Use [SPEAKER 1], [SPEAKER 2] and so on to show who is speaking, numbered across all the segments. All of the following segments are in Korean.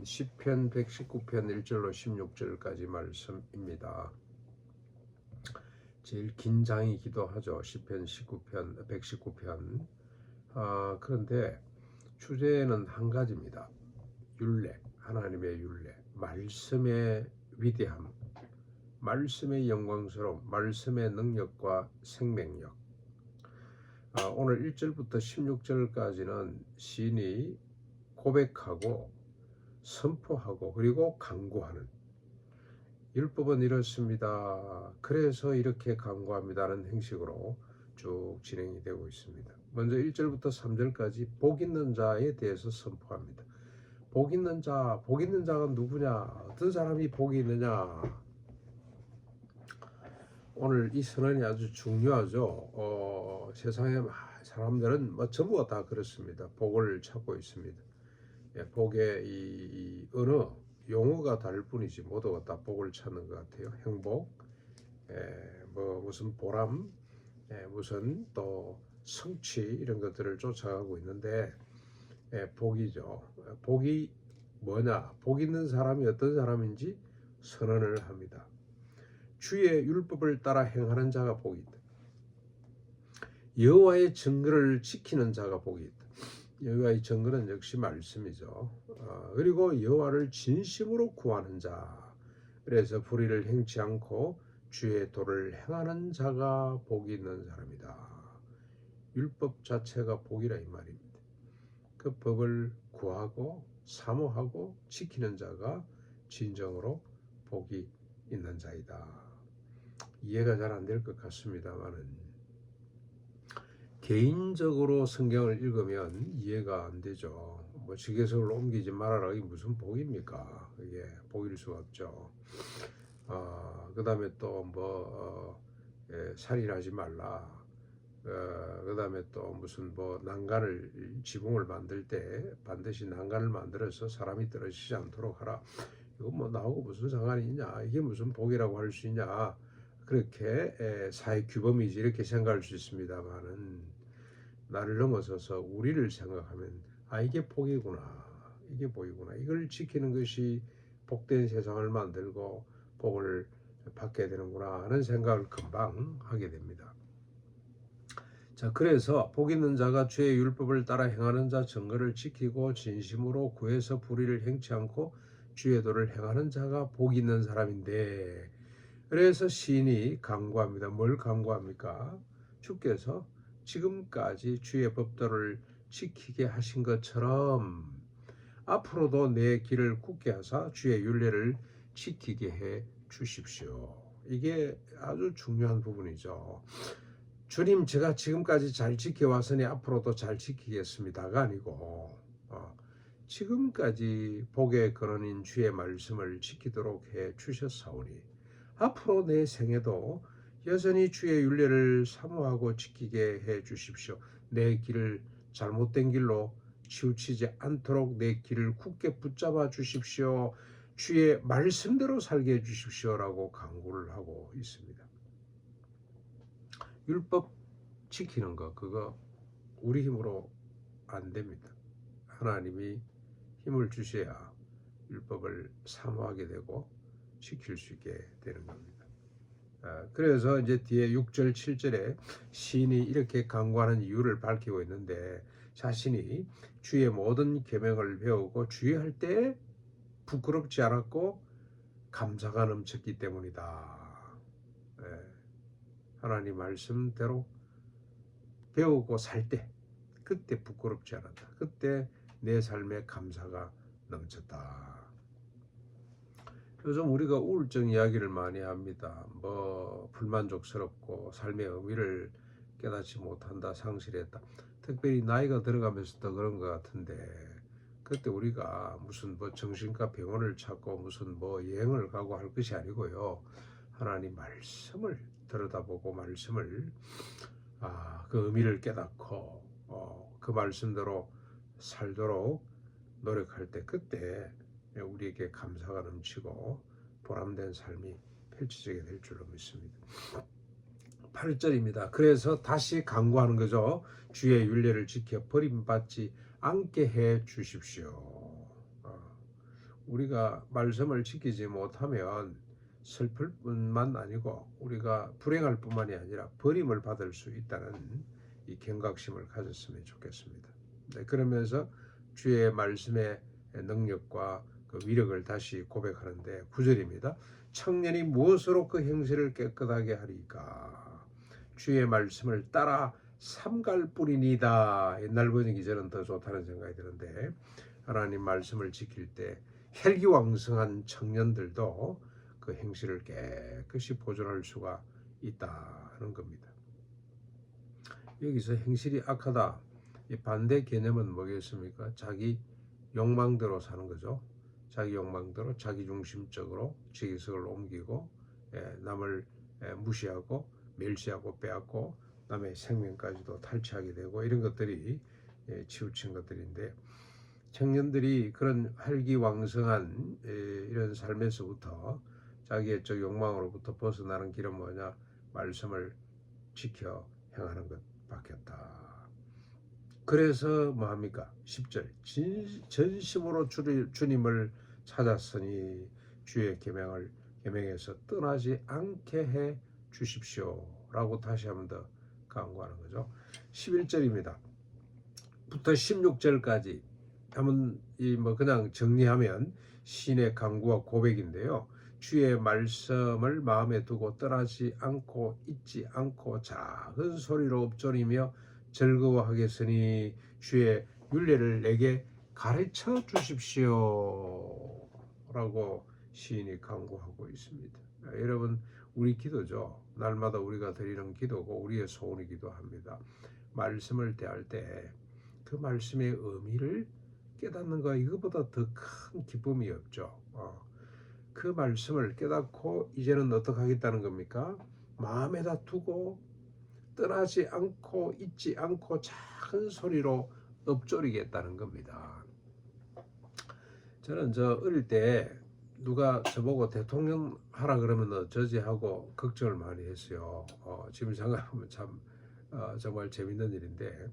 [SPEAKER 1] 시편 119편 1절로 16절까지 말씀입니다. 제일 긴 장이기도 하죠. 시편 119편. 그런데 주제는 한 가지입니다. 율례, 하나님의 율례, 말씀의 위대함, 말씀의 영광스러움, 말씀의 능력과 생명력. 오늘 1절부터 16절까지는 시인이 고백하고 선포하고 그리고 강구하는, 율법은 이렇습니다, 그래서 이렇게 강구합니다는 형식으로 쭉 진행이 되고 있습니다. 먼저 1절부터 3절까지 복 있는 자에 대해서 선포합니다. 복 있는 자가 누구냐? 어떤 사람이 복이 있느냐? 오늘 이 선언이 아주 중요하죠. 세상의 사람들은 전부가 다 그렇습니다. 복을 찾고 있습니다. 복의 이 언어, 용어가 다를 뿐이지 모두가 다 복을 찾는 것 같아요. 행복, 무슨 보람, 무슨 또 성취, 이런 것들을 쫓아가고 있는데, 복이죠. 복이 뭐냐? 복 있는 사람이 어떤 사람인지 선언을 합니다. 주의 율법을 따라 행하는 자가 복이 있다. 여호와의 증거를 지키는 자가 복이 있다. 여호와의 증거는 역시 말씀이죠. 그리고 여호와를 진심으로 구하는 자, 그래서 불의를 행치 않고 주의 도를 행하는 자가 복이 있는 사람이다. 율법 자체가 복이라 이 말입니다. 그 법을 구하고 사모하고 지키는 자가 진정으로 복이 있는 자이다. 이해가 잘 안 될 것 같습니다만은 개인적으로 성경을 읽으면 이해가 안 되죠. 지계석을 옮기지 말아라, 이게 무슨 복입니까? 이게 복일 수가 없죠. 그 다음에 또 살인하지 말라. 그 다음에 또 무슨 지붕을 만들 때 반드시 난간을 만들어서 사람이 떨어지지 않도록 하라. 이거 나하고 무슨 상관이 있냐? 이게 무슨 복이라고 할 수 있냐? 그렇게 사회 규범이지 이렇게 생각할 수 있습니다만은, 나를 넘어서서 우리를 생각하면 이게 복이구나, 이게 복이구나, 이걸 지키는 것이 복된 세상을 만들고 복을 받게 되는구나 하는 생각을 금방 하게 됩니다. 자, 그래서 복 있는 자가 주의 율법을 따라 행하는 자, 증거를 지키고 진심으로 구해서 불의를 행치 않고 주의 도를 행하는 자가 복 있는 사람인데, 그래서 시인이 강구합니다. 뭘 강구합니까? 주께서 지금까지 주의 법도를 지키게 하신 것처럼 앞으로도 내 길을 굳게 하사 주의 율례를 지키게 해 주십시오. 이게 아주 중요한 부분이죠. 주님, 제가 지금까지 잘 지켜왔으니 앞으로도 잘 지키겠습니다가 아니고, 지금까지 복의 근원인 주의 말씀을 지키도록 해 주셨사오니 앞으로 내 생에도 여전히 주의 율례를 사모하고 지키게 해 주십시오. 내 길을 잘못된 길로 치우치지 않도록 내 길을 굳게 붙잡아 주십시오. 주의 말씀대로 살게 해 주십시오라고 강구를 하고 있습니다. 율법 지키는 거, 그거 우리 힘으로 안 됩니다. 하나님이 힘을 주셔야 율법을 사모하게 되고 지킬 수 있게 되는 겁니다. 그래서 이제 뒤에 6절 7절에 시인이 이렇게 강구하는 이유를 밝히고 있는데, 자신이 주의 모든 계명을 배우고 주의할 때 부끄럽지 않았고 감사가 넘쳤기 때문이다. 하나님 말씀대로 배우고 살 때 그때 부끄럽지 않았다. 그때 내 삶에 감사가 넘쳤다. 요즘 우리가 우울증 이야기를 많이 합니다. 불만족스럽고 삶의 의미를 깨닫지 못한다, 상실했다. 특별히 나이가 들어가면서 더 그런 것 같은데, 그때 우리가 무슨 정신과 병원을 찾고 무슨 여행을 가고 할 것이 아니고요. 하나님 말씀을 들여다보고 말씀을 그 의미를 깨닫고 그 말씀대로 살도록 노력할 때, 그때 우리에게 감사가 넘치고 보람된 삶이 펼쳐지게 될 줄로 믿습니다. 8절입니다. 그래서 다시 강구하는 거죠. 주의 율례를 지켜 버림받지 않게 해 주십시오. 우리가 말씀을 지키지 못하면 슬플 뿐만 아니고 우리가 불행할 뿐만이 아니라 버림을 받을 수 있다는 이 경각심을 가졌으면 좋겠습니다. 네, 그러면서 주의 말씀의 능력과 그 위력을 다시 고백하는데 9절입니다. 청년이 무엇으로 그 행실을 깨끗하게 하리까? 주의 말씀을 따라 삼갈 뿐이니다. 옛날 번역이 저는 더 좋다는 생각이 드는데, 하나님 말씀을 지킬 때 혈기왕성한 청년들도 그 행실을 깨끗이 보존할 수가 있다는 겁니다. 여기서 행실이 악하다, 이 반대 개념은 뭐겠습니까? 자기 욕망대로 사는 거죠. 자기 욕망대로 자기중심적으로 지기석을 옮기고 남을 무시하고 멸시하고 빼앗고 남의 생명까지도 탈취하게 되고, 이런 것들이 치우친 것들인데, 청년들이 그런 활기왕성한 이런 삶에서부터 자기의 적 욕망으로부터 벗어나는 길은 뭐냐? 말씀을 지켜 행하는 것밖에 없다. 그래서 뭐합니까? 10절 전심으로 주님을 찾았으니 주의 계명에서 떠나지 않게 해 주십시오 라고 다시 한번 더 강구하는 거죠. 11절입니다 부터 16절까지 한번 그냥 정리하면 신의 강구와 고백인데요. 주의 말씀을 마음에 두고 떠나지 않고 잊지 않고 작은 소리로 읊조리며 즐거워하겠으니 주의 율례를 내게 가르쳐 주십시오 라고 시인이 강구하고 있습니다. 여러분, 우리 기도죠. 날마다 우리가 드리는 기도고 우리의 소원이기도 합니다. 말씀을 대할 때 그 말씀의 의미를 깨닫는 거, 이거보다 더 큰 기쁨이 없죠. 그 말씀을 깨닫고 이제는 어떻게 하겠다는 겁니까? 마음에다 두고 떠나지 않고 잊지 않고 작은 소리로 읊조리겠다는 겁니다. 저는 어릴 때 누가 저보고 대통령 하라 그러면 저지하고 걱정을 많이 했어요. 지금 생각하면 참 정말 재밌는 일인데,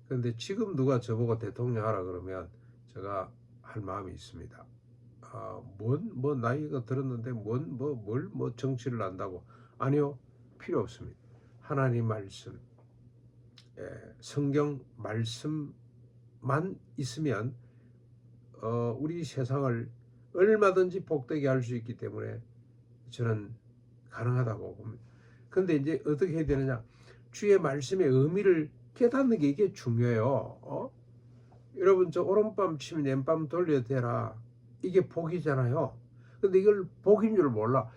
[SPEAKER 1] 그런데 지금 누가 저보고 대통령 하라 그러면 제가 할 마음이 있습니다. 뭐 나이가 들었는데 뭘 정치를 한다고? 아니요, 필요 없습니다. 하나님 말씀, 성경 말씀만 있으면 우리 세상을 얼마든지 복되게 할 수 있기 때문에 저는 가능하다고 봅니다. 그런데 이제 어떻게 해야 되느냐? 주의 말씀의 의미를 깨닫는 게 이게 중요해요. 여러분, 저 오른밤 치면 왼밤 돌려 대라, 이게 복이잖아요. 근데 이걸 복인 줄 몰라.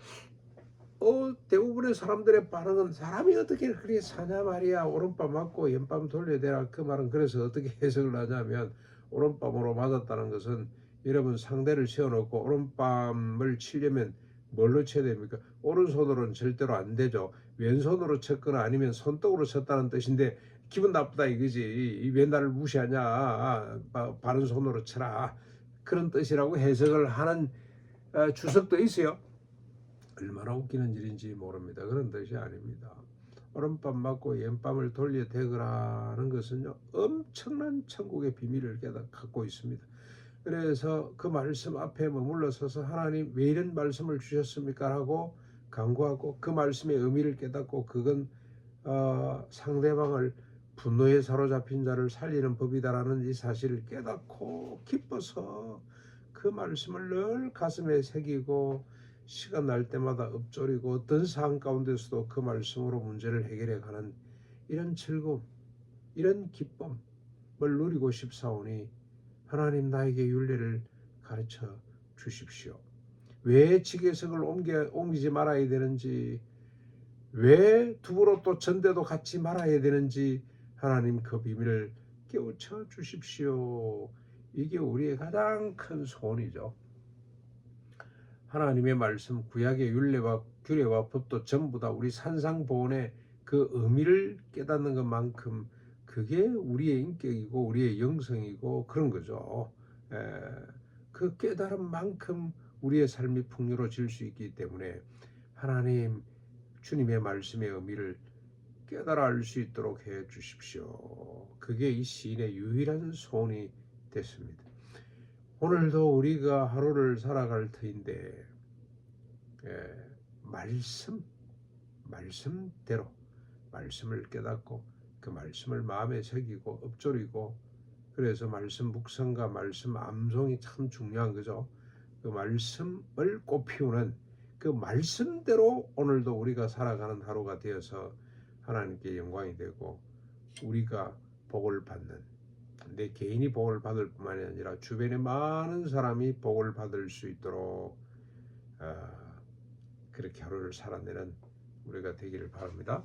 [SPEAKER 1] 대부분의 사람들의 반응은 사람이 어떻게 그렇게 사냐 말이야. 오른밤 맞고 왼밤 돌려 대라. 그 말은 그래서 어떻게 해석을 하냐면, 오른밤으로 맞았다는 것은 여러분 상대를 세워놓고 오른밤을 치려면 뭘로 쳐야 됩니까? 오른손으로는 절대로 안 되죠. 왼손으로 쳤거나 아니면 손등으로 쳤다는 뜻인데 기분 나쁘다 이거지. 왜 나를 무시하냐, 바른 손으로 쳐라, 그런 뜻이라고 해석을 하는 주석도 있어요. 얼마나 웃기는 일인지 모릅니다. 그런 뜻이 아닙니다. 오른밤 맞고 왼밤을 돌려 대거라는 것은요, 엄청난 천국의 비밀을 갖고 있습니다. 그래서 그 말씀 앞에 머물러 서서 하나님 왜 이런 말씀을 주셨습니까? 하고 간구하고 그 말씀의 의미를 깨닫고, 그건 상대방을 분노에 사로잡힌 자를 살리는 법이다라는 이 사실을 깨닫고 기뻐서 그 말씀을 늘 가슴에 새기고 시간 날 때마다 읊조리고 어떤 상황 가운데서도 그 말씀으로 문제를 해결해 가는 이런 즐거움, 이런 기쁨을 누리고 싶사오니 하나님 나에게 율례를 가르쳐 주십시오. 왜 지계석을 옮기지 말아야 되는지, 왜 두부로 또 전대도 갖지 말아야 되는지 하나님 그 비밀을 깨우쳐 주십시오. 이게 우리의 가장 큰 소원이죠. 하나님의 말씀, 구약의 율례와 규례와 법도 전부 다 우리 산상보온의 그 의미를 깨닫는 것만큼 그게 우리의 인격이고 우리의 영성이고 그런 거죠. 그 깨달음만큼 우리의 삶이 풍요로워질 수 있기 때문에 하나님, 주님의 말씀의 의미를 깨달아 알 수 있도록 해 주십시오. 그게 이 시인의 유일한 소원이 됐습니다. 오늘도 우리가 하루를 살아갈 터인데 말씀대로 말씀을 깨닫고 그 말씀을 마음에 새기고 읊조리고, 그래서 말씀 묵상과 말씀 암송이 참 중요한 거죠. 그 말씀을 꽃피우는 그 말씀대로 오늘도 우리가 살아가는 하루가 되어서 하나님께 영광이 되고 우리가 복을 받는, 내 개인이 복을 받을 뿐만이 아니라 주변의 많은 사람이 복을 받을 수 있도록 그렇게 하루를 살아내는 우리가 되기를 바랍니다.